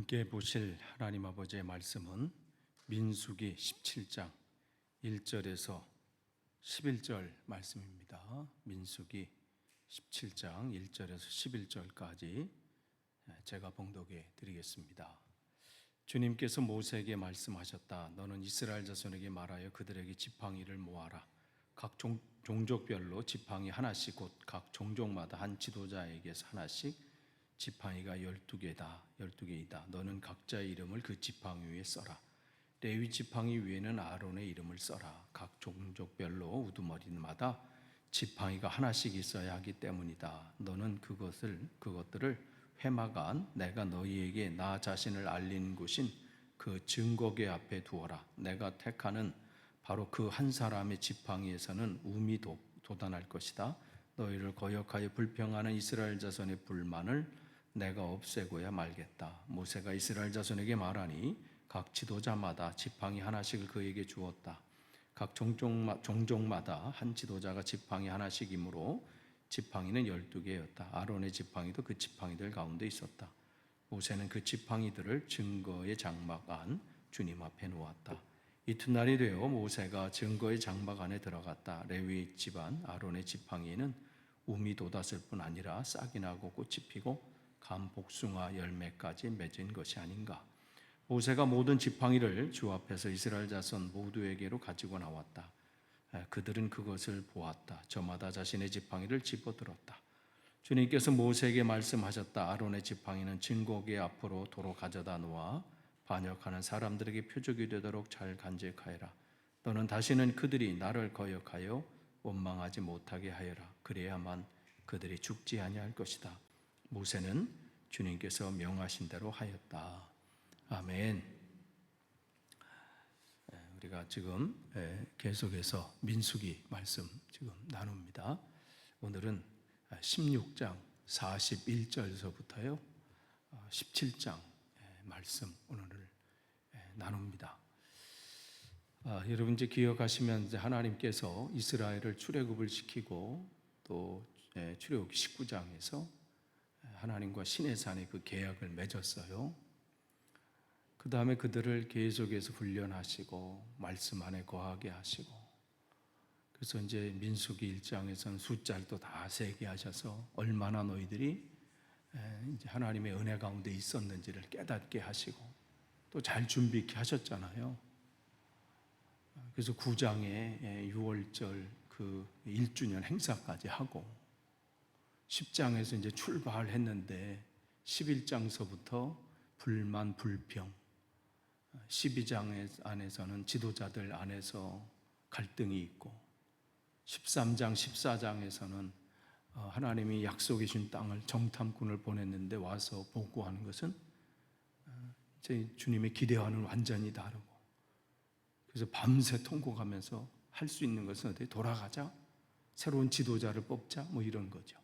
함께 보실 하나님 아버지의 말씀은 민수기 17장 1절에서 11절 말씀입니다. 민수기 17장 1절에서 11절까지 제가 봉독해 드리겠습니다. 주님께서 모세에게 말씀하셨다. 너는 이스라엘 자손에게 말하여 그들에게 지팡이를 모아라. 각 종족별로 지팡이 하나씩 곧 각 종족마다 한 지도자에게서 하나씩 지팡이가 12개이다. 너는 각자의 이름을 그 지팡이 위에 써라. 레위 지팡이 위에는 아론의 이름을 써라. 각 종족별로 우두머리마다 지팡이가 하나씩 있어야 하기 때문이다. 너는 그것들을 회막안 내가 너희에게 나 자신을 알린 곳인 그 증거궤 앞에 두어라. 내가 택하는 바로 그 한 사람의 지팡이에서는 움이 돋아날 것이다. 너희를 거역하여 불평하는 이스라엘 자손의 불만을 내가 없애고야 말겠다. 모세가 이스라엘 자손에게 말하니 각 지도자마다 지팡이 하나씩을 그에게 주었다. 각 종족마다 한 지도자가 지팡이 하나씩이므로 지팡이는 12개였다. 아론의 지팡이도 그 지팡이들 가운데 있었다. 모세는 그 지팡이들을 증거의 장막 안 주님 앞에 놓았다. 이튿날이 되어 모세가 증거의 장막 안에 들어갔다. 레위 집안 아론의 지팡이에는 움이 돋았을 뿐 아니라 싹이 나고 꽃이 피고 감 복숭아 열매까지 맺은 것이 아닌가. 모세가 모든 지팡이를 주 앞에서 이스라엘 자손 모두에게로 가지고 나왔다. 그들은 그것을 보았다. 저마다 자신의 지팡이를 집어들었다. 주님께서 모세에게 말씀하셨다. 아론의 지팡이는 증거궤 앞으로 도로 가져다 놓아 반역하는 사람들에게 표적이 되도록 잘 간직하여라. 너는 다시는 그들이 나를 거역하여 원망하지 못하게 하여라. 그래야만 그들이 죽지 아니할 것이다. 모세는 주님께서 명하신 대로 하였다. 아멘. 우리가 지금 계속해서 민수기 말씀 지금 나눕니다. 오늘은 16장 41절에서부터요 17장 말씀 오늘을 나눕니다. 여러분 이제 기억하시면 이제 하나님께서 이스라엘을 출애굽을 시키고 또 출애굽기 19장에서 하나님과 시내산의 그 계약을 맺었어요. 그 다음에 그들을 계속해서 훈련하시고 말씀 안에 거하게 하시고, 그래서 이제 민수기 1장에서는 숫자를 또 다 세게 하셔서 얼마나 너희들이 이제 하나님의 은혜 가운데 있었는지를 깨닫게 하시고 또 잘 준비케 하셨잖아요. 그래서 9장에 6월절 그 1주년 행사까지 하고 10장에서 이제 출발했는데 11장서부터 불만 불평, 12장 안에서는 지도자들 안에서 갈등이 있고 13장 14장에서는 하나님이 약속해 준 땅을 정탐꾼을 보냈는데 와서 보고하는 것은 이제 주님의 기대와는 완전히 다르고, 그래서 밤새 통곡하면서 할 수 있는 것은 어디 돌아가자, 새로운 지도자를 뽑자, 뭐 이런 거죠.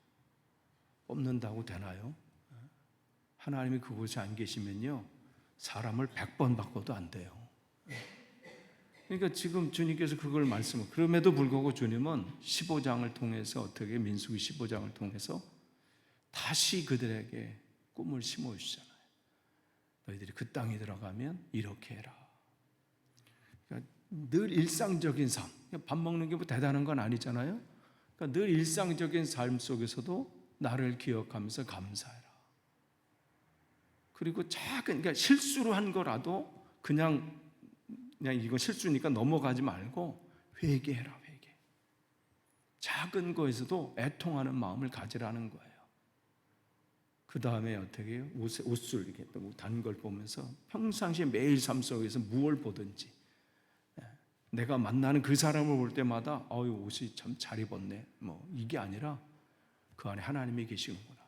뽑는다고 되나요? 하나님이 그곳에 안 계시면요 사람을 100번 바꿔도 안 돼요. 그러니까 지금 주님께서 그걸 말씀을, 그럼에도 불구하고 주님은 15장을 통해서 어떻게 민수기 15장을 통해서 다시 그들에게 꿈을 심어주시잖아요. 너희들이 그 땅에 들어가면 이렇게 해라. 그러니까 늘 일상적인 삶, 밥 먹는 게 뭐 대단한 건 아니잖아요. 그러니까 늘 일상적인 삶 속에서도 나를 기억하면서 감사해라. 그리고 작은, 그러니까 실수로 한 거라도 그냥 이건 실수니까 넘어가지 말고 회개해라, 회개. 작은 거에서도 애통하는 마음을 가지라는 거예요. 그 다음에 어떻게 해요? 옷을 이렇게 단 걸 보면서 평상시에 매일 삶 속에서 무엇을 보든지 내가 만나는 그 사람을 볼 때마다 옷이 참 잘 입었네, 뭐 이게 아니라 그 안에 하나님이 계시는구나.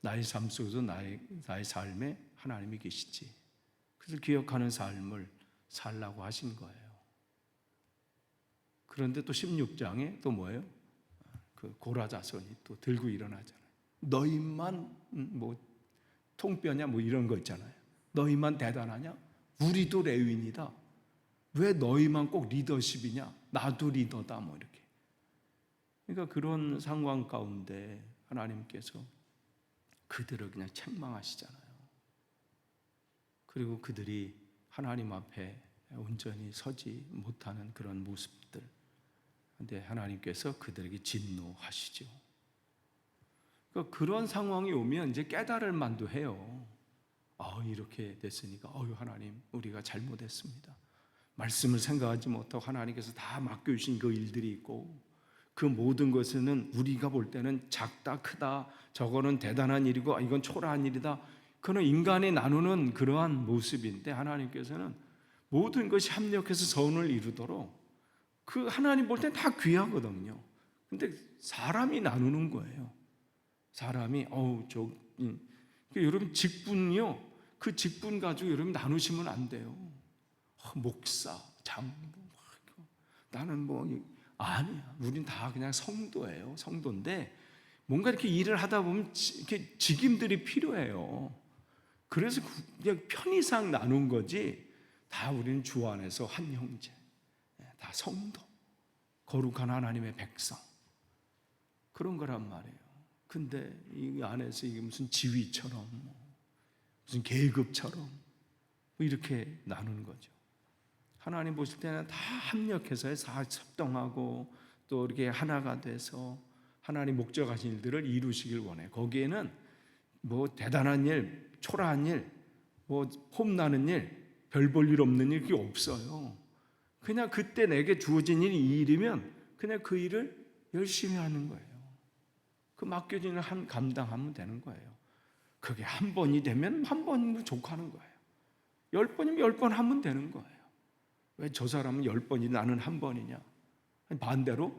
나의 삶 속에서 나의 삶에 하나님이 계시지. 그래서 기억하는 삶을 살라고 하신 거예요. 그런데 또 16장에 또 뭐예요? 그 고라 자손이 또 들고 일어나잖아요. 너희만 뭐 통뼈냐 뭐 이런 거 있잖아요. 너희만 대단하냐? 우리도 레위인이다. 왜 너희만 꼭 리더십이냐? 나도 리더다 뭐 이렇게. 그러니까 그런 상황 가운데 하나님께서 그들을 그냥 책망하시잖아요. 그리고 그들이 하나님 앞에 온전히 서지 못하는 그런 모습들. 근데 하나님께서 그들에게 진노하시죠. 그러니까 그런 상황이 오면 이제 깨달을 만도 해요. 이렇게 됐으니까 하나님, 우리가 잘못했습니다. 말씀을 생각하지 못하고 하나님께서 다 맡겨주신 그 일들이 있고, 그 모든 것은 우리가 볼 때는 작다 크다, 저거는 대단한 일이고 이건 초라한 일이다, 그는 인간이 나누는 그러한 모습인데, 하나님께서는 모든 것이 합력해서 선을 이루도록, 그 하나님 볼 때는 다 귀하거든요. 근데 사람이 나누는 거예요. 사람이 여러분 직분이요, 그 직분 가지고 여러분 나누시면 안 돼요. 목사, 장로, 나는 아니야. 우린 다 그냥 성도예요. 성도인데 뭔가 이렇게 일을 하다 보면 이렇게 직임들이 필요해요. 그래서 그냥 편의상 나눈 거지, 다 우리는 주 안에서 한 형제, 다 성도, 거룩한 하나님의 백성, 그런 거란 말이에요. 근데 이 안에서 이게 무슨 지위처럼, 무슨 계급처럼 이렇게 나누는 거죠. 하나님 보실 때는 다 합력해서 다 합동하고 또 이렇게 하나가 돼서 하나님 목적하신 일들을 이루시길 원해. 거기에는 대단한 일, 초라한 일, 폼나는 일, 별 볼 일 없는 일, 그게 없어요. 그냥 그때 내게 주어진 일이 이 일이면 그냥 그 일을 열심히 하는 거예요. 그 맡겨진 일을 감당하면 되는 거예요. 그게 한 번이 되면 한 번으로 족하는 거예요. 10번이면 10번 하면 되는 거예요. 왜 저 사람은 10번이 나는 한 번이냐? 반대로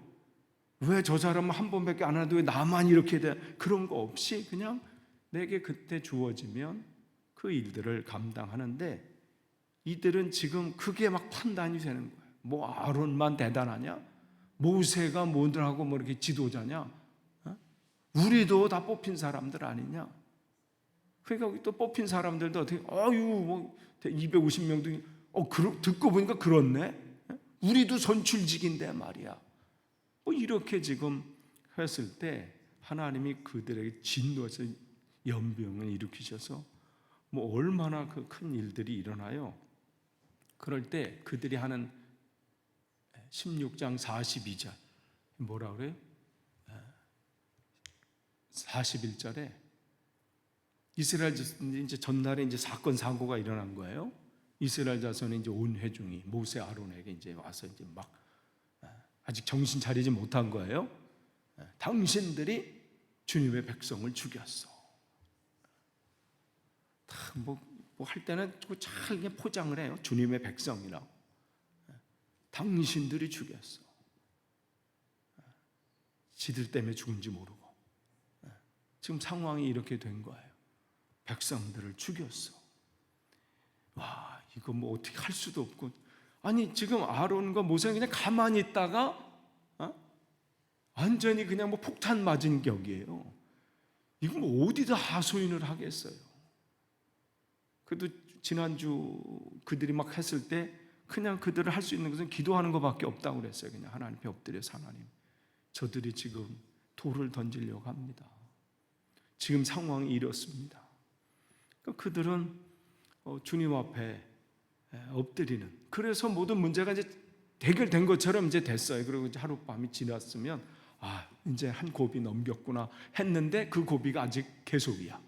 왜 저 사람은 한 번밖에 안 하는데 왜 나만 이렇게 돼? 그런 거 없이 그냥 내게 그때 주어지면 그 일들을 감당하는데, 이들은 지금 그게 막 판단이 되는 거예요. 아론만 대단하냐? 모세가 뭐들하고 이렇게 지도자냐? 우리도 다 뽑힌 사람들 아니냐? 그러니까 또 뽑힌 사람들도 어떻게 250명도 듣고 보니까 그렇네. 우리도 선출직인데 말이야. 이렇게 지금 했을 때 하나님이 그들에게 진노해서 연병을 일으키셔서 얼마나 그 큰 일들이 일어나요. 그럴 때 그들이 하는 16장 42절 뭐라 그래요? 41절에 이스라엘 이제 전날에 이제 사건 사고가 일어난 거예요. 이스라엘 자손의 이제 온 회중이 모세 아론에게 이제 와서 이제 막 아직 정신 차리지 못한 거예요. 당신들이 주님의 백성을 죽였어. 할 때는 잘 그냥 포장을 해요. 주님의 백성이라고. 당신들이 죽였어. 지들 때문에 죽은지 모르고. 지금 상황이 이렇게 된 거예요. 백성들을 죽였어. 와, 이거 어떻게 할 수도 없고. 아니, 지금 아론과 모세는 그냥 가만히 있다가 완전히 그냥 폭탄 맞은 격이에요. 이거 어디다 하소연을 하겠어요. 그래도 지난주 그들이 막 했을 때 그냥 그들을 할 수 있는 것은 기도하는 것밖에 없다고 그랬어요. 그냥 하나님 앞에 엎드려서, 하나님, 저들이 지금 돌을 던지려고 합니다. 지금 상황이 이렇습니다. 그들은 주님 앞에 엎드리는, 그래서 모든 문제가 이제 해결된 것처럼 이제 됐어요. 그리고 이제 하룻밤이 지났으면 이제 한 고비 넘겼구나 했는데 그 고비가 아직 계속이야.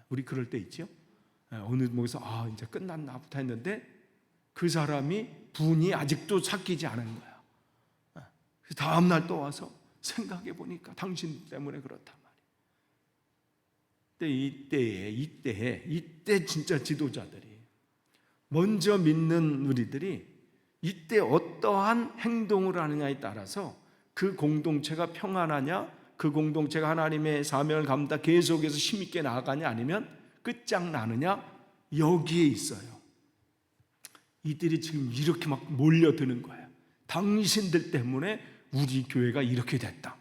우리 그럴 때 있죠. 어느 목에서 이제 끝났나부터 했는데 그 사람이 분이 아직도 삭히지 않은 거야. 다음 날 또 와서 생각해 보니까 당신 때문에 그렇단 말이야. 이때 진짜 지도자들이, 먼저 믿는 우리들이 이때 어떠한 행동을 하느냐에 따라서 그 공동체가 평안하냐, 그 공동체가 하나님의 사명을 감다 계속해서 힘있게 나아가냐, 아니면 끝장나느냐, 여기에 있어요. 이들이 지금 이렇게 막 몰려드는 거예요. 당신들 때문에 우리 교회가 이렇게 됐다.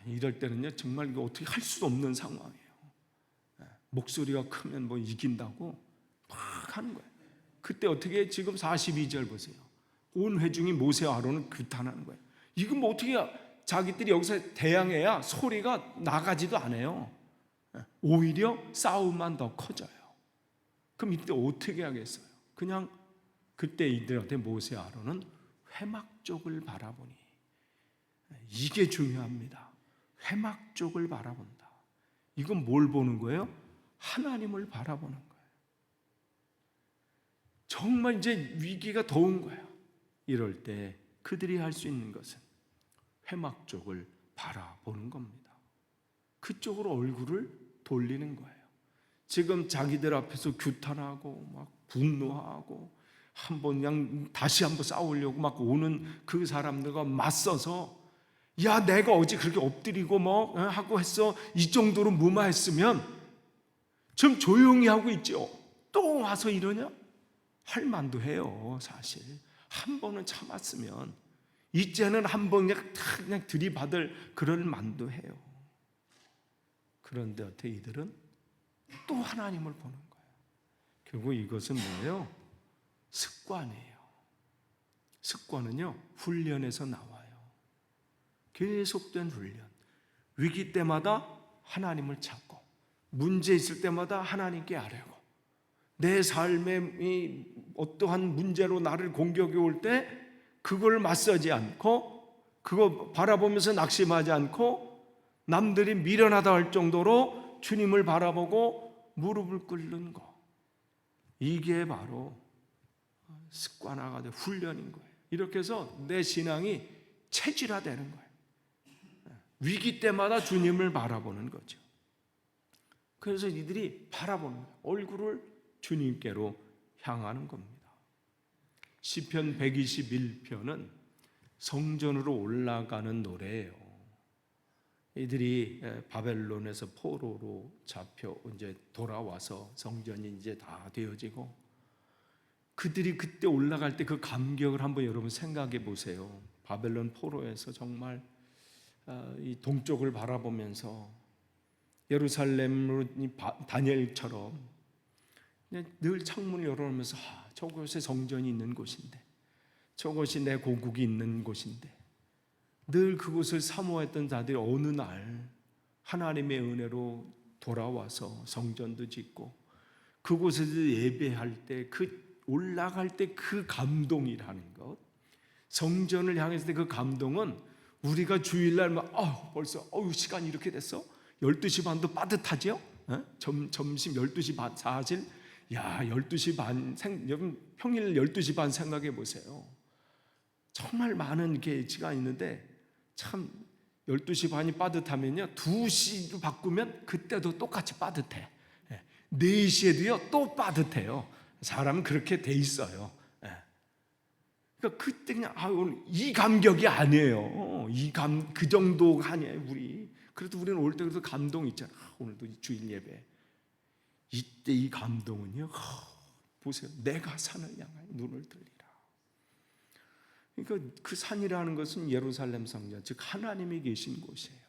이럴 때는요, 정말 이거 어떻게 할 수도 없는 상황이에요. 목소리가 크면 이긴다고 막 하는 거예요. 그때 어떻게, 지금 42절 보세요. 온 회중이 모세와 아론을 규탄하는 거예요. 이거 어떻게 자기들이 여기서 대항해야 소리가 나가지도 않아요. 오히려 싸움만 더 커져요. 그럼 이때 어떻게 하겠어요? 그냥 그때 이들한테 모세 아론은 회막 쪽을 바라보니, 이게 중요합니다. 회막 쪽을 바라본다. 이건 뭘 보는 거예요? 하나님을 바라보는 거예요. 정말 이제 위기가 더운 거예요. 이럴 때 그들이 할 수 있는 것은 회막 쪽을 바라보는 겁니다. 그쪽으로 얼굴을 돌리는 거예요. 지금 자기들 앞에서 규탄하고 막 분노하고 한번 그냥 다시 한번 싸우려고 막 오는 그 사람들과 맞서서, 야 내가 어제 그렇게 엎드리고 뭐 하고 했어, 이 정도로 무마했으면 좀 조용히 하고 있죠. 또 와서 이러냐? 할 만도 해요. 사실 한 번은 참았으면 이제는 한 번 그냥 들이받을 그럴 만도 해요. 그런데 어떻게 이들은 또 하나님을 보는 거예요. 결국 이것은 뭐예요? 습관이에요. 습관은요, 훈련에서 나와요. 계속된 훈련. 위기 때마다 하나님을 찾고, 문제 있을 때마다 하나님께 아뢰고, 내 삶에 이 어떠한 문제로 나를 공격이 올 때 그걸 맞서지 않고, 그거 바라보면서 낙심하지 않고, 남들이 미련하다 할 정도로 주님을 바라보고 무릎을 꿇는 거, 이게 바로 습관화가 돼 훈련인 거예요. 이렇게 해서 내 신앙이 체질화되는 거예요. 위기 때마다 주님을 바라보는 거죠. 그래서 이들이 바라보는 거예요. 얼굴을 주님께로 향하는 겁니다. 시편 121편은 성전으로 올라가는 노래예요. 이들이 바벨론에서 포로로 잡혀 이제 돌아와서 성전이 이제 다 되어지고, 그들이 그때 올라갈 때 그 감격을 한번 여러분 생각해 보세요. 바벨론 포로에서 정말 이 동쪽을 바라보면서 예루살렘으로 다니엘처럼 늘 창문을 열어놓으면서 저곳에 성전이 있는 곳인데, 저곳이 내 고국이 있는 곳인데, 늘 그곳을 사모했던 자들이 어느 날 하나님의 은혜로 돌아와서 성전도 짓고 그곳에서 예배할 때, 그 올라갈 때 그 감동이라는 것, 성전을 향했을 때 그 감동은 우리가 주일날 막 벌써 시간이 이렇게 됐어? 12시 반도 빠듯하죠? 점심 12시 반, 사실 12시 반, 여러분 평일 12시 반 생각해 보세요. 정말 많은 계시가 있는데 참 12시 반이 빠듯하면요, 2시로 바꾸면 그때도 똑같이 빠듯해. 4시에도요 또 빠듯해요. 사람은 그렇게 돼 있어요. 그러니까 그때 그냥 오늘 이 감격이 아니에요. 그 정도가 아니에요. 그래도 우리는 올 때 그래도 감동이 있잖아. 오늘도 주일 예배. 이때 이 감동은요, 보세요. 내가 산을 향하여 눈을 들리라. 그러니까 그 산이라는 것은 예루살렘 성전, 즉 하나님이 계신 곳이에요.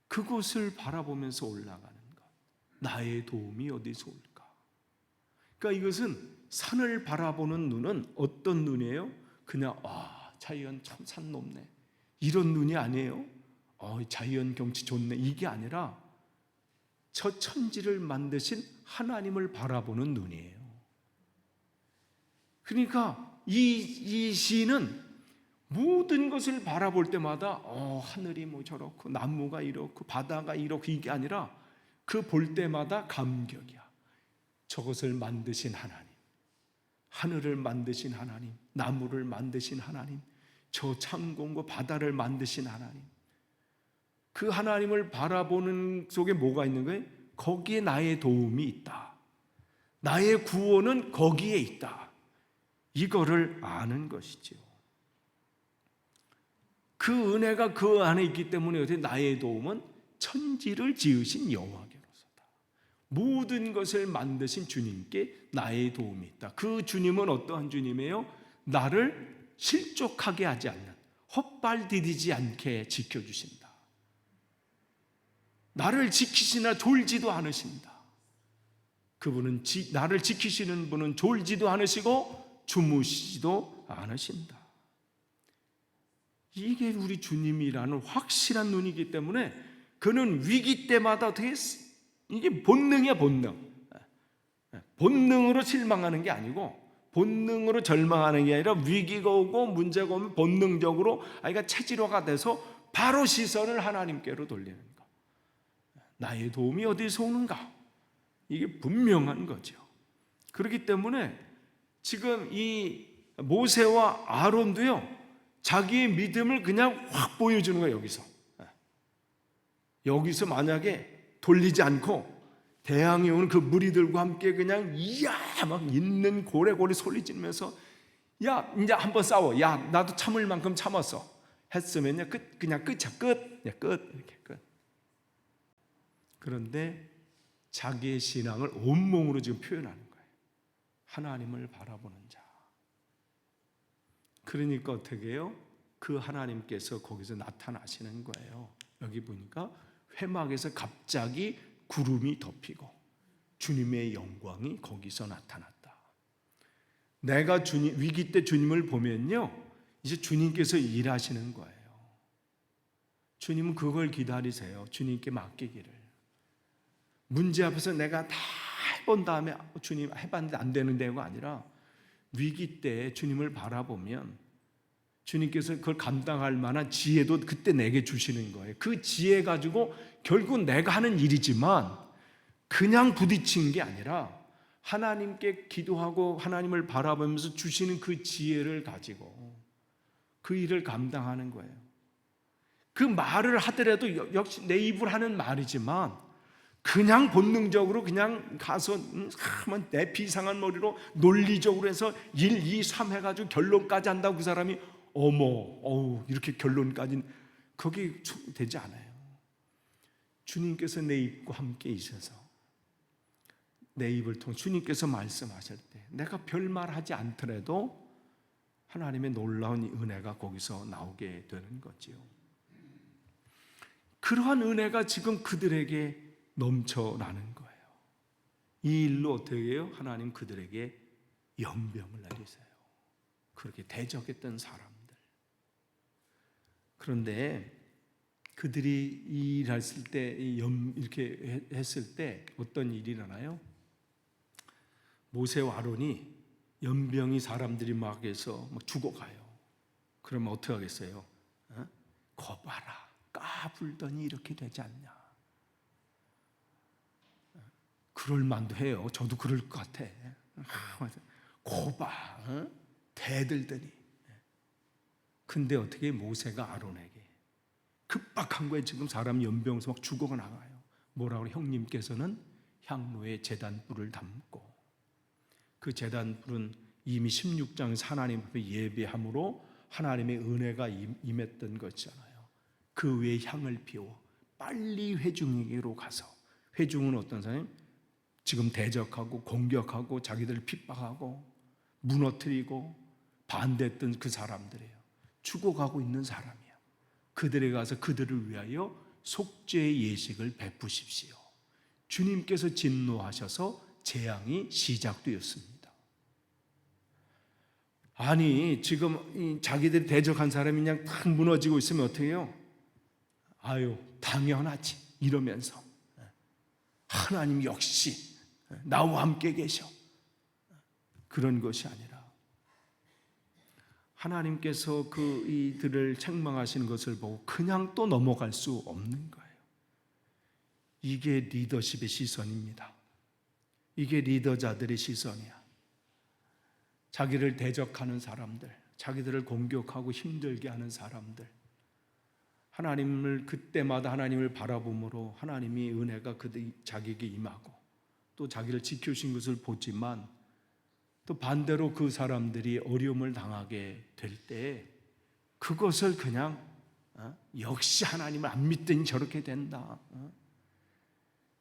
그곳을 바라보면서 올라가는 것. 나의 도움이 어디서 올까? 그러니까 이것은 산을 바라보는 눈은 어떤 눈이에요? 그냥 자연 참 산 높네, 이런 눈이 아니에요. 자연 경치 좋네, 이게 아니라 저 천지를 만드신 하나님을 바라보는 눈이에요. 그러니까 이 시인은 모든 것을 바라볼 때마다 하늘이 뭐 저렇고 나무가 이렇고 바다가 이렇고, 이게 아니라 그 볼 때마다 감격이야. 저것을 만드신 하나님, 하늘을 만드신 하나님, 나무를 만드신 하나님, 저 창공과 바다를 만드신 하나님, 그 하나님을 바라보는 속에 뭐가 있는 거예요? 거기에 나의 도움이 있다, 나의 구원은 거기에 있다, 이거를 아는 것이죠. 그 은혜가 그 안에 있기 때문에 나의 도움은 천지를 지으신 여호와께로서다. 모든 것을 만드신 주님께 나의 도움이 있다. 그 주님은 어떠한 주님이에요? 나를 실족하게 하지 않는, 헛발 디디지 않게 지켜주신다. 나를 지키시나 졸지도 않으신다. 그분은 나를 지키시는 분은 졸지도 않으시고 주무시지도 않으신다. 이게 우리 주님이라는 확실한 눈이기 때문에 그는 위기 때마다 어떻게 이게 본능이야, 본능. 본능으로 실망하는 게 아니고 본능으로 절망하는 게 아니라 위기가 오고 문제가 오면 본능적으로 아이가 체질화가 돼서 바로 시선을 하나님께로 돌리는 거. 나의 도움이 어디서 오는가? 이게 분명한 거죠. 그렇기 때문에 지금 이 모세와 아론도요, 자기의 믿음을 그냥 확 보여주는 거예요. 여기서 만약에 돌리지 않고 대항이 오는 그 무리들과 함께 그냥 이야 막 있는 고래고래 소리 지르면서 야 이제 한번 싸워, 야 나도 참을 만큼 참았어 했으면요, 그냥 끝이야. 끝 이렇게 끝. 그런데 자기의 신앙을 온몸으로 지금 표현하는 거예요. 하나님을 바라보는 자. 그러니까 어떻게 해요? 그 하나님께서 거기서 나타나시는 거예요. 여기 보니까 회막에서 갑자기 구름이 덮이고 주님의 영광이 거기서 나타났다. 내가 위기 때 주님을 보면요, 이제 주님께서 일하시는 거예요. 주님은 그걸 기다리세요. 주님께 맡기기를. 문제 앞에서 내가 다 해본 다음에 주님 해봤는데 안 되는 데가 아니라 위기 때 주님을 바라보면 주님께서 그걸 감당할 만한 지혜도 그때 내게 주시는 거예요. 그 지혜 가지고 결국 내가 하는 일이지만 그냥 부딪힌 게 아니라 하나님께 기도하고 하나님을 바라보면서 주시는 그 지혜를 가지고 그 일을 감당하는 거예요. 그 말을 하더라도 역시 내 입으로 하는 말이지만 그냥 본능적으로 그냥 가서 내 비상한 머리로 논리적으로 해서 1, 2, 3 해가지고 결론까지 한다고 그 사람이 어우 이렇게 결론까지는 거기 되지 않아요. 주님께서 내 입과 함께 있어서 내 입을 통해 주님께서 말씀하실 때 내가 별말 하지 않더라도 하나님의 놀라운 은혜가 거기서 나오게 되는 거지요. 그러한 은혜가 지금 그들에게 넘쳐나는 거예요. 이 일로 어떻게 해요? 하나님 그들에게 연병을 내리세요. 그렇게 대적했던 사람들. 그런데 그들이 일했을 때 이렇게 했을 때 어떤 일이 일어나요? 모세와 아론이 연병이 사람들이 막 해서 막 죽어가요. 그러면 어떻게 하겠어요? 거봐라, 까불더니 이렇게 되지 않냐. 그럴 만도 해요. 저도 그럴 것 같아. 거봐, 대들더니. 근데 어떻게 모세가 아론에게 급박한 거에 지금 사람 연병에서 막 죽어가 나가요. 뭐라고 그래? 형님께서는 향로에 제단불을 담고 그 제단불은 이미 16장에서 하나님 앞에 예배함으로 하나님의 은혜가 임했던 것이잖아요. 그 위에 향을 피워 빨리 회중에게로 가서, 회중은 어떤 사람이 지금 대적하고 공격하고 자기들을 핍박하고 무너뜨리고 반대했던 그 사람들이에요. 죽어가고 있는 사람이야. 그들에게 가서 그들을 위하여 속죄의 예식을 베푸십시오. 주님께서 진노하셔서 재앙이 시작되었습니다. 아니 지금 자기들이 대적한 사람이 그냥 탁 무너지고 있으면 어떻게 해요? 아유 당연하지 이러면서 하나님 역시 나와 함께 계셔. 그런 것이 아니라 하나님께서 그 이들을 책망하시는 것을 보고 그냥 또 넘어갈 수 없는 거예요. 이게 리더십의 시선입니다. 이게 리더자들의 시선이야. 자기를 대적하는 사람들, 자기들을 공격하고 힘들게 하는 사람들, 하나님을 그때마다 하나님을 바라봄으로 하나님의 은혜가 자기에게 임하고 또 자기를 지켜주신 것을 보지만 또 반대로 그 사람들이 어려움을 당하게 될 때 그것을 그냥 역시 하나님을 안 믿더니 저렇게 된다,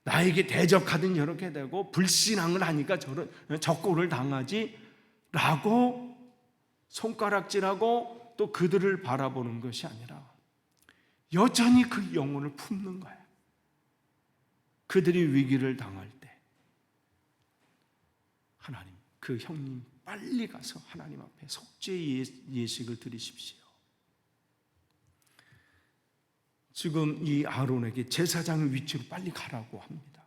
나에게 대적하더니 저렇게 되고 불신앙을 하니까 저런 적고를 당하지 라고 손가락질하고 또 그들을 바라보는 것이 아니라 여전히 그 영혼을 품는 거예요. 그들이 위기를 당할 때 하나님, 그 형님 빨리 가서 하나님 앞에 속죄 예식을 드리십시오. 지금 이 아론에게 제사장 위치로 빨리 가라고 합니다.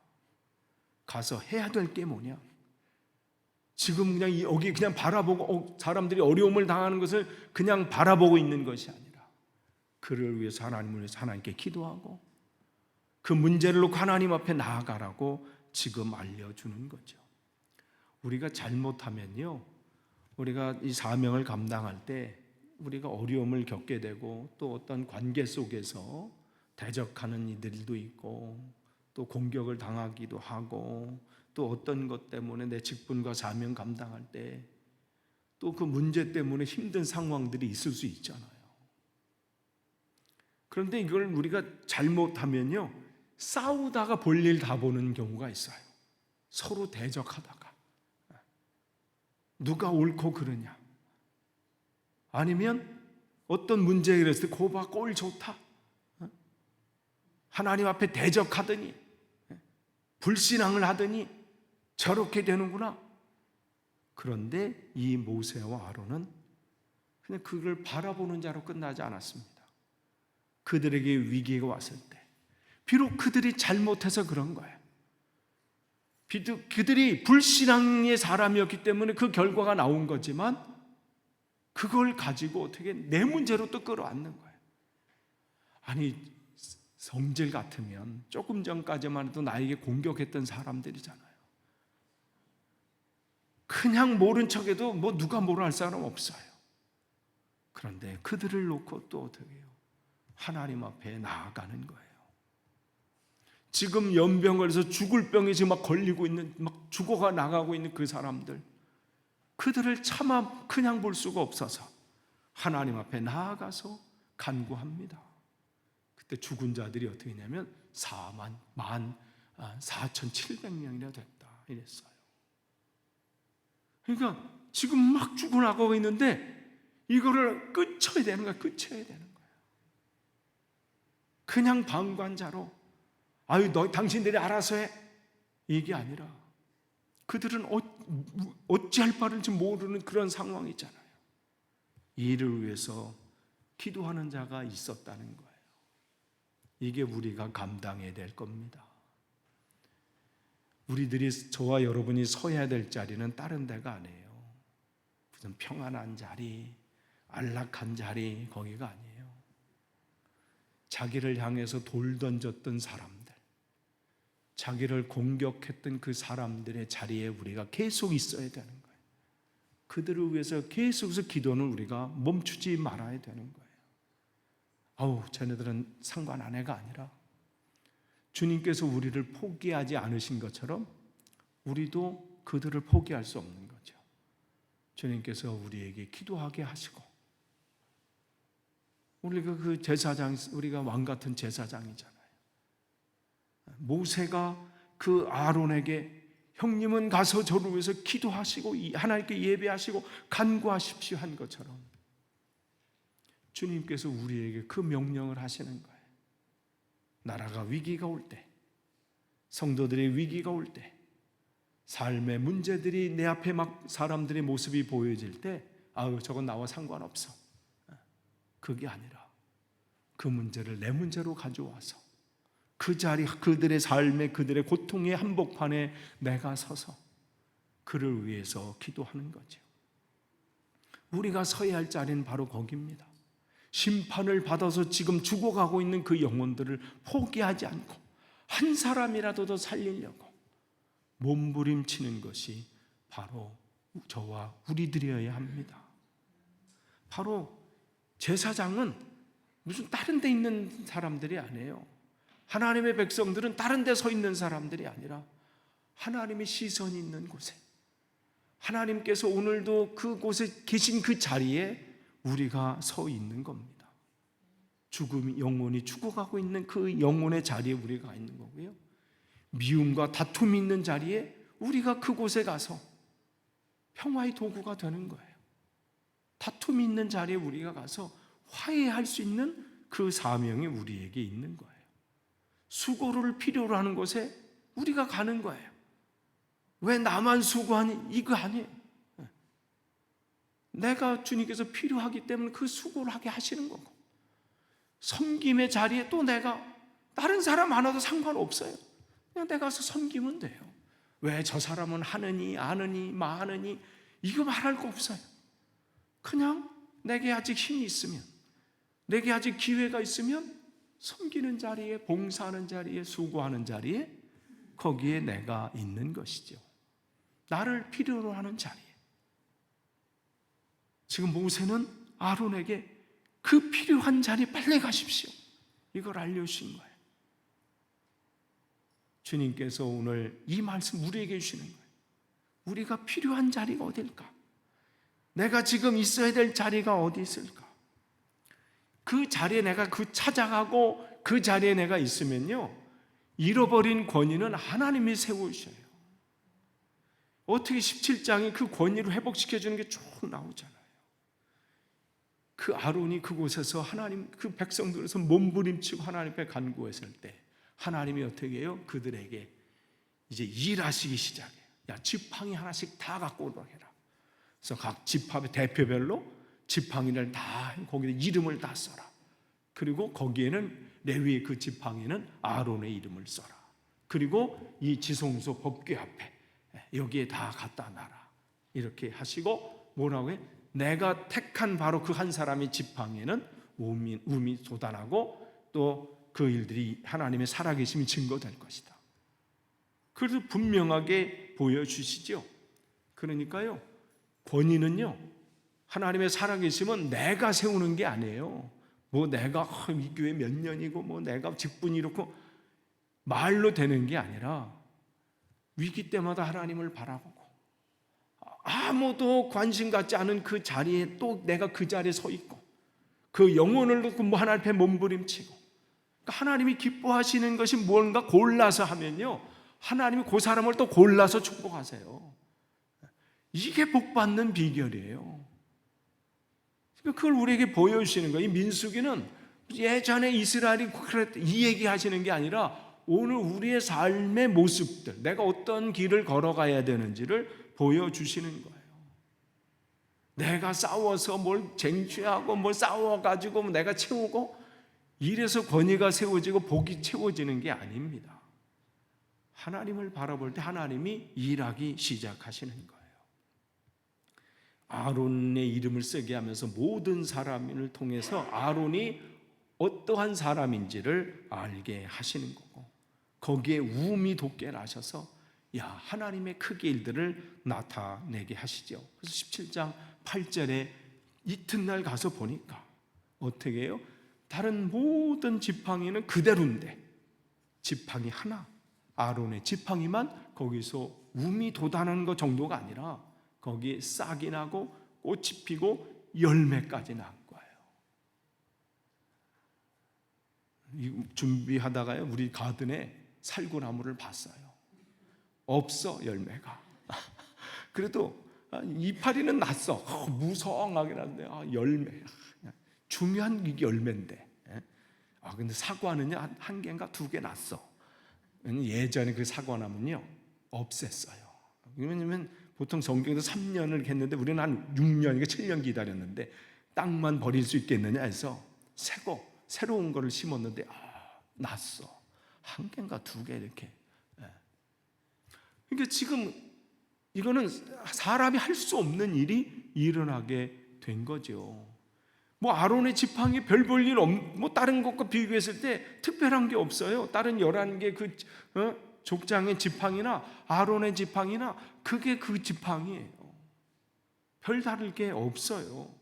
가서 해야 될 게 뭐냐? 지금 그냥 여기 그냥 바라보고 사람들이 어려움을 당하는 것을 그냥 바라보고 있는 것이 아니라 그를 위해서 하나님을 위해서 하나님께 기도하고 그 문제를 놓고 하나님 앞에 나아가라고 지금 알려주는 거죠. 우리가 잘못하면요, 우리가 이 사명을 감당할 때 우리가 어려움을 겪게 되고 또 어떤 관계 속에서 대적하는 이들도 있고 또 공격을 당하기도 하고 또 어떤 것 때문에 내 직분과 사명 감당할 때 또 그 문제 때문에 힘든 상황들이 있을 수 있잖아요. 그런데 이걸 우리가 잘못하면요, 싸우다가 볼일 다 보는 경우가 있어요. 서로 대적하다가 누가 옳고 그르냐, 아니면 어떤 문제에 이랬을 때 고봐 꼴 좋다, 하나님 앞에 대적하더니 불신앙을 하더니 저렇게 되는구나. 그런데 이 모세와 아론은 그냥 그걸 바라보는 자로 끝나지 않았습니다. 그들에게 위기가 왔을 때 비록 그들이 잘못해서 그런 거예요. 그들이 불신앙의 사람이었기 때문에 그 결과가 나온 거지만 그걸 가지고 어떻게 내 문제로 또 끌어안는 거예요. 아니, 성질 같으면 조금 전까지만 해도 나에게 공격했던 사람들이잖아요. 그냥 모른 척해도 뭐 누가 뭐라 할 사람 없어요. 그런데 그들을 놓고 또 어떻게 해요? 하나님 앞에 나아가는 거예요. 지금 연병 걸려서 죽을 병에 지금 막 걸리고 있는, 막 죽어가 나가고 있는 그 사람들, 그들을 차마 그냥 볼 수가 없어서 하나님 앞에 나아가서 간구합니다. 그때 죽은 자들이 어떻게 했냐면 44,700명이나 됐다 이랬어요. 그러니까 지금 막 죽어나가고 있는데 이거를 끝쳐야 되는 거야. 끝쳐야 되는 거야. 그냥 방관자로 아유 당신들이 알아서 해, 이게 아니라 그들은 어찌할 바를지 모르는 그런 상황이잖아요. 이를 위해서 기도하는 자가 있었다는 거예요. 이게 우리가 감당해야 될 겁니다. 우리들이, 저와 여러분이 서야 될 자리는 다른 데가 아니에요. 무슨 평안한 자리, 안락한 자리, 거기가 아니에요. 자기를 향해서 돌 던졌던 사람들, 자기를 공격했던 그 사람들의 자리에 우리가 계속 있어야 되는 거예요. 그들을 위해서 계속해서 기도는 우리가 멈추지 말아야 되는 거예요. 아우, 쟤네들은 상관 안 해가 아니라 주님께서 우리를 포기하지 않으신 것처럼 우리도 그들을 포기할 수 없는 거죠. 주님께서 우리에게 기도하게 하시고, 우리가 그 제사장, 우리가 왕 같은 제사장이잖아요. 모세가 그 아론에게 형님은 가서 저를 위해서 기도하시고 하나님께 예배하시고 간구하십시오 한 것처럼 주님께서 우리에게 그 명령을 하시는 거예요. 나라가 위기가 올 때, 성도들의 위기가 올 때, 삶의 문제들이 내 앞에 막 사람들의 모습이 보여질 때, 아유 저건 나와 상관없어, 그게 아니라 그 문제를 내 문제로 가져와서 그 자리, 그들의 삶의, 그들의 고통의 한복판에 내가 서서 그를 위해서 기도하는 거죠. 우리가 서야 할 자리는 바로 거기입니다. 심판을 받아서 지금 죽어가고 있는 그 영혼들을 포기하지 않고 한 사람이라도 더 살리려고 몸부림치는 것이 바로 저와 우리들이어야 합니다. 바로 제사장은 무슨 다른 데 있는 사람들이 아니에요. 하나님의 백성들은 다른 데 서 있는 사람들이 아니라 하나님의 시선이 있는 곳에, 하나님께서 오늘도 그곳에 계신 그 자리에 우리가 서 있는 겁니다. 죽음이, 영혼이 죽어가고 있는 그 영혼의 자리에 우리가 있는 거고요. 미움과 다툼이 있는 자리에 우리가 그곳에 가서 평화의 도구가 되는 거예요. 다툼이 있는 자리에 우리가 가서 화해할 수 있는 그 사명이 우리에게 있는 거예요. 수고를 필요로 하는 곳에 우리가 가는 거예요. 왜 나만 수고하니? 이거 아니에요. 내가 주님께서 필요하기 때문에 그 수고를 하게 하시는 거고, 섬김의 자리에 또 내가 다른 사람 많아도 상관없어요. 그냥 내가 가서 섬기면 돼요. 왜 저 사람은 하느니 아느니 마하느니 이거 말할 거 없어요. 그냥 내게 아직 힘이 있으면, 내게 아직 기회가 있으면 섬기는 자리에, 봉사하는 자리에, 수고하는 자리에, 거기에 내가 있는 것이죠. 나를 필요로 하는 자리에. 지금 모세는 아론에게 그 필요한 자리에 빨리 가십시오, 이걸 알려주신 거예요. 주님께서 오늘 이 말씀 우리에게 주시는 거예요. 우리가 필요한 자리가 어딜까? 내가 지금 있어야 될 자리가 어디 있을까? 그 자리에 내가 찾아가고 그 자리에 내가 있으면요, 잃어버린 권위는 하나님이 세우셔요. 어떻게 17장이 그 권위를 회복시켜주는 게 쭉 나오잖아요. 그 아론이 그곳에서 하나님, 그 백성들에서 몸부림치고 하나님 앞에 간구했을 때 하나님이 어떻게 해요? 그들에게 이제 일하시기 시작해요. 야, 지팡이 하나씩 다 갖고 오라 해라. 그래서 각 지파의 대표별로 지팡이를 다, 거기에 이름을 다 써라. 그리고 거기에는 레위의 그 지팡이는 아론의 이름을 써라. 그리고 이 지성소 법궤 앞에 여기에 다 갖다 놔라. 이렇게 하시고 뭐라고 해? 내가 택한 바로 그 한 사람의 지팡이에는 우미 돋아나고 또 그 일들이 하나님의 살아계심이 증거될 것이다. 그래서 분명하게 보여주시죠. 그러니까요, 권위는요, 하나님의 살아계심은 내가 세우는 게 아니에요. 뭐 내가 이 교회 몇 년이고 뭐 내가 직분이 이렇고 말로 되는 게 아니라 위기 때마다 하나님을 바라보고 아무도 관심 갖지 않은 그 자리에 또 내가 그 자리에 서 있고 그 영혼을 놓고 뭐 하나님 앞에 몸부림치고, 그러니까 하나님이 기뻐하시는 것이 뭔가 골라서 하면요, 하나님이 그 사람을 또 골라서 축복하세요. 이게 복받는 비결이에요. 그걸 우리에게 보여주시는 거예요. 이 민수기는 예전에 이스라엘이 이 얘기하시는 게 아니라 오늘 우리의 삶의 모습들, 내가 어떤 길을 걸어가야 되는지를 보여주시는 거예요. 내가 싸워서 뭘 쟁취하고 뭘 싸워가지고 내가 채우고 이래서 권위가 세워지고 복이 채워지는 게 아닙니다. 하나님을 바라볼 때 하나님이 일하기 시작하시는 거예요. 아론의 이름을 쓰게 하면서 모든 사람을 통해서 아론이 어떠한 사람인지를 알게 하시는 거고, 거기에 우미 돋게 하셔서 하나님의 크게 일들을 나타내게 하시죠. 그래서 17장 8절에 이튿날 가서 보니까 어떻게 해요? 다른 모든 지팡이는 그대로인데 지팡이 하나, 아론의 지팡이만 거기서 우미 돋아나는 것 정도가 아니라 거기에 싹이 나고 꽃이 피고 열매까지 난 거예요. 준비하다가요, 우리 가든에 살구나무를 봤어요. 없어, 열매가. 그래도 이파리는 났어. 무성하긴 한데 열매, 중요한 게 열매인데. 근데 사과는요, 한 개인가 두 개 났어. 예전에 그 사과나무는요 없앴어요. 왜냐면 보통 성경에서 3년을 했는데 우리는 한 6년인가 7년 기다렸는데 땅만 버릴 수 있겠느냐 해서 새로운 거를 심었는데 났어. 한 개인가 두 개 이렇게. 그러니까 지금 이거는 사람이 할 수 없는 일이 일어나게 된 거죠. 뭐 아론의 지팡이 별 볼 일 뭐 다른 것과 비교했을 때 특별한 게 없어요. 다른 11개 그 족장의 지팡이나 아론의 지팡이나 그게 그 지팡이에요. 별 다를 게 없어요.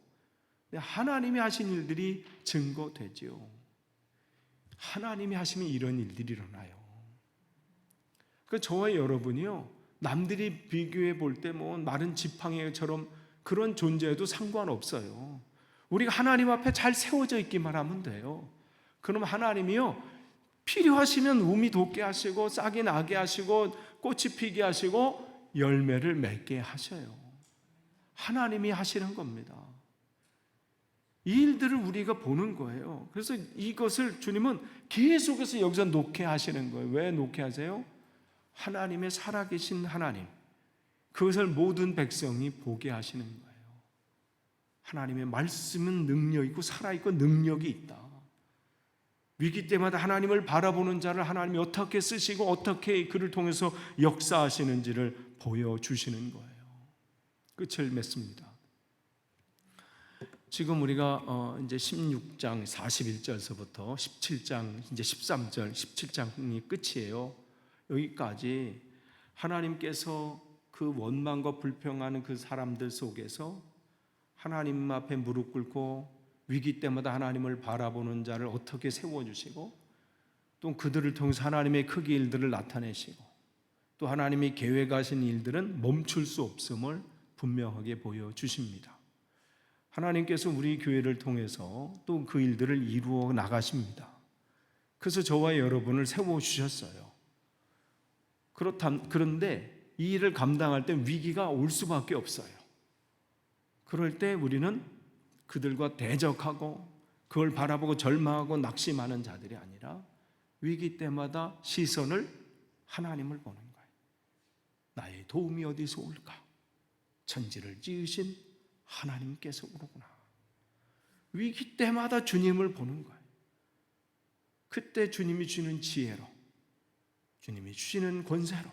하나님이 하신 일들이 증거되죠. 하나님이 하시면 이런 일들이 일어나요. 그 저와 여러분이요, 남들이 비교해 볼 때 뭐 마른 지팡이처럼 그런 존재에도 상관없어요. 우리가 하나님 앞에 잘 세워져 있기만 하면 돼요. 그럼 하나님이요, 필요하시면 우미 돋게 하시고 싹이 나게 하시고 꽃이 피게 하시고 열매를 맺게 하셔요. 하나님이 하시는 겁니다. 이 일들을 우리가 보는 거예요. 그래서 이것을 주님은 계속해서 여기서 놓게 하시는 거예요. 왜 놓게 하세요? 하나님의 살아계신 하나님, 그것을 모든 백성이 보게 하시는 거예요. 하나님의 말씀은 능력이 있고 살아있고 능력이 있다. 위기 때마다 하나님을 바라보는 자를 하나님이 어떻게 쓰시고 어떻게 그를 통해서 역사하시는지를 보여주시는 거예요. 끝을 맺습니다. 지금 우리가 이제 16장 41절서부터 17장 이제 13절 17장이 끝이에요. 여기까지 하나님께서 그 원망과 불평하는 그 사람들 속에서 하나님 앞에 무릎 꿇고 위기 때마다 하나님을 바라보는 자를 어떻게 세워주시고 또 그들을 통해서 하나님의 크기 일들을 나타내시고 또 하나님이 계획하신 일들은 멈출 수 없음을 분명하게 보여주십니다. 하나님께서 우리 교회를 통해서 또 그 일들을 이루어 나가십니다. 그래서 저와 여러분을 세워주셨어요. 그런데 이 일을 감당할 때 위기가 올 수밖에 없어요. 그럴 때 우리는 그들과 대적하고 그걸 바라보고 절망하고 낙심하는 자들이 아니라 위기 때마다 시선을 하나님을 보는 거예요. 나의 도움이 어디서 올까? 천지를 지으신 하나님께서 오르구나. 위기 때마다 주님을 보는 거예요. 그때 주님이 주는 지혜로, 주님이 주시는 권세로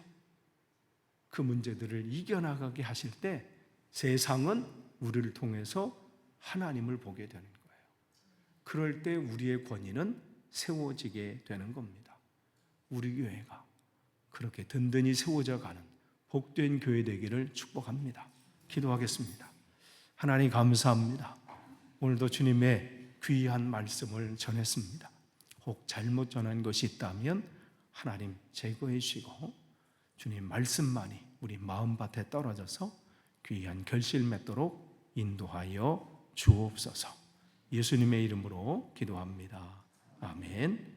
그 문제들을 이겨나가게 하실 때 세상은 우리를 통해서 하나님을 보게 되는 거예요. 그럴 때 우리의 권위는 세워지게 되는 겁니다. 우리 교회가 그렇게 든든히 세워져 가는 복된 교회 되기를 축복합니다. 기도하겠습니다. 하나님 감사합니다. 오늘도 주님의 귀한 말씀을 전했습니다. 혹 잘못 전한 것이 있다면 하나님 제거해 주시고 주님 말씀만이 우리 마음밭에 떨어져서 귀한 결실 맺도록 인도하여 주옵소서. 예수님의 이름으로 기도합니다. 아멘.